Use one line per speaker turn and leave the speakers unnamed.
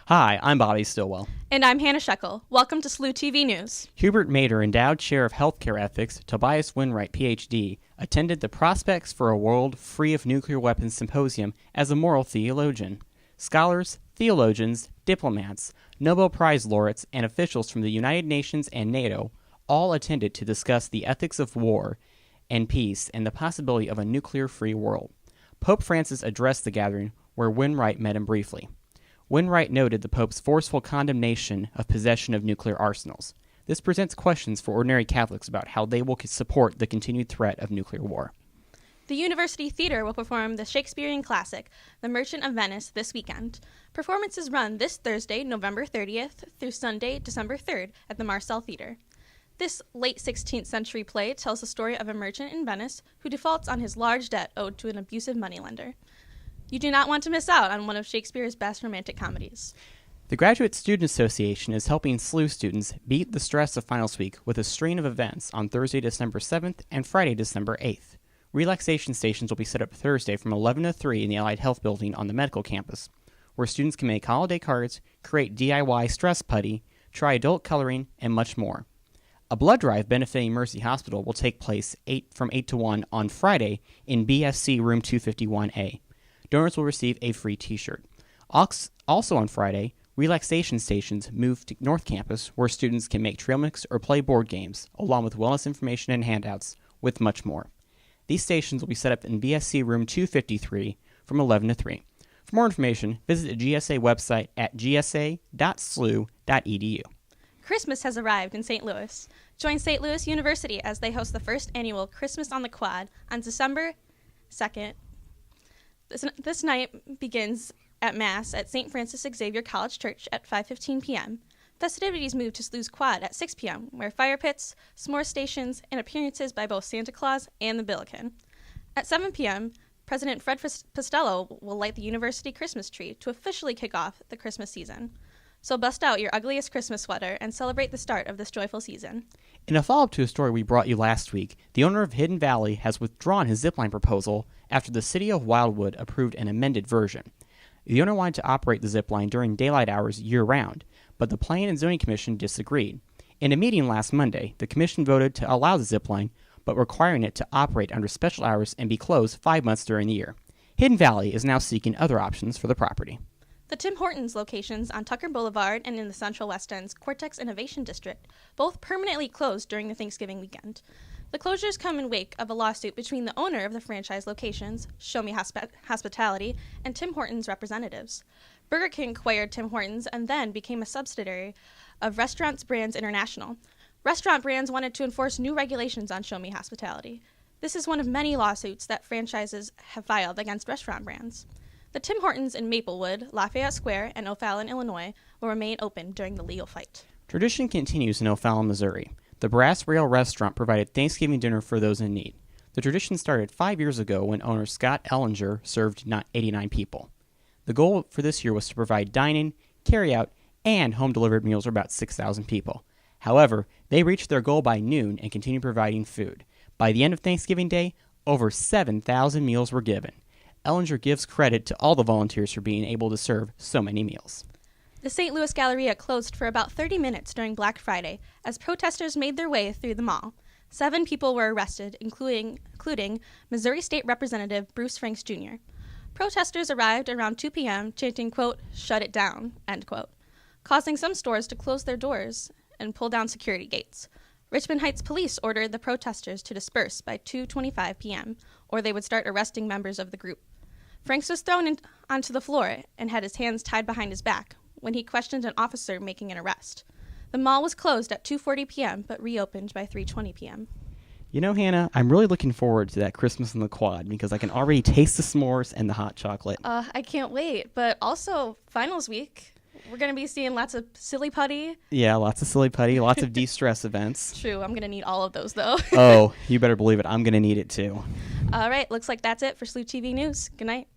Hi, I'm Bobby Stillwell.
And I'm Hannah Shekel. Welcome to SLU-TV News.
Hubert Mader, Endowed Chair of Healthcare Ethics, Tobias Winwright, Ph.D., attended the Prospects for a World Free of Nuclear Weapons Symposium as a moral theologian. Scholars, theologians, diplomats, Nobel Prize laureates, and officials from the United Nations and NATO all attended to discuss the ethics of war and peace and the possibility of a nuclear-free world. Pope Francis addressed the gathering, where Winwright met him briefly. Winwright noted the Pope's forceful condemnation of possession of nuclear arsenals. This presents questions for ordinary Catholics about how they will support the continued threat of nuclear war.
The University Theater will perform the Shakespearean classic, The Merchant of Venice, this weekend. Performances run this Thursday, November 30th, through Sunday, December 3rd, at the Marcel Theater. This late 16th century play tells the story of a merchant in Venice who defaults on his large debt owed to an abusive moneylender. You do not want to miss out on one of Shakespeare's best romantic comedies.
The Graduate Student Association is helping SLU students beat the stress of finals week with a string of events on Thursday, December 7th and Friday, December 8th. Relaxation Stations will be set up Thursday from 11 to 3 in the Allied Health Building on the medical campus, where students can make holiday cards, create DIY stress putty, try adult coloring, and much more. A blood drive benefiting Mercy Hospital will take place from 8 to 1 on Friday in BSC Room 251A. Donors will receive a free t-shirt. Also on Friday, Relaxation Stations move to North Campus, where students can make trail mix or play board games, along with wellness information and handouts, with much more. These stations will be set up in BSC Room 253 from 11 to 3. For more information, visit the GSA website at gsa.slu.edu.
Christmas has arrived in St. Louis. Join St. Louis University as they host the first annual Christmas on the Quad on December 2nd. This night begins at Mass at St. Francis Xavier College Church at 5:15 p.m. Festivities move to SLU's Quad at 6 p.m., where fire pits, s'more stations, and appearances by both Santa Claus and the Billiken. At 7 p.m., President Fred Postello will light the university Christmas tree to officially kick off the Christmas season. So bust out your ugliest Christmas sweater and celebrate the start of this joyful season.
In a follow-up to a story we brought you last week, the owner of Hidden Valley has withdrawn his Zipline proposal after the city of Wildwood approved an amended version. The owner wanted to operate the Zipline during daylight hours year-round, but the Planning and Zoning Commission disagreed. In a meeting last Monday, the commission voted to allow the Zipline, but requiring it to operate under special hours and be closed 5 months during the year. Hidden Valley is now seeking other options for the property.
The Tim Hortons locations on Tucker Boulevard and in the Central West End's Cortex Innovation District both permanently closed during the Thanksgiving weekend. The closures come in wake of a lawsuit between the owner of the franchise locations, Show Me Hospitality, and Tim Hortons representatives. Burger King acquired Tim Hortons and then became a subsidiary of Restaurant Brands International. Restaurant Brands wanted to enforce new regulations on Show Me Hospitality. This is one of many lawsuits that franchises have filed against Restaurant Brands. The Tim Hortons in Maplewood, Lafayette Square, and O'Fallon, Illinois, will remain open during the legal fight.
Tradition continues in O'Fallon, Missouri. The Brass Rail Restaurant provided Thanksgiving dinner for those in need. The tradition started 5 years ago when owner Scott Ellinger served 89 people. The goal for this year was to provide dining, carry-out, and home-delivered meals for about 6,000 people. However, they reached their goal by noon and continued providing food. By the end of Thanksgiving Day, over 7,000 meals were given. Ellinger gives credit to all the volunteers for being able to serve so many meals.
The St. Louis Galleria closed for about 30 minutes during Black Friday as protesters made their way through the mall. 7 people were arrested, including Missouri State Representative Bruce Franks Jr. Protesters arrived around 2 p.m. chanting, quote, "Shut it down," end quote, causing some stores to close their doors and pull down security gates. Richmond Heights police ordered the protesters to disperse by 2:25 p.m., or they would start arresting members of the group. Franks was thrown onto the floor and had his hands tied behind his back when he questioned an officer making an arrest. The mall was closed at 2:40 p.m. but reopened by 3:20 p.m.
You know, Hannah, I'm really looking forward to that Christmas in the Quad because I can already taste the s'mores and the hot chocolate.
I can't wait, but also finals week. We're going to be seeing lots of silly putty.
Yeah, lots of silly putty, lots of de-stress events.
True, I'm going to need all of those, though.
Oh, you better believe it. I'm going to need it, too.
All right, looks like that's it for SLU-TV News. Good night.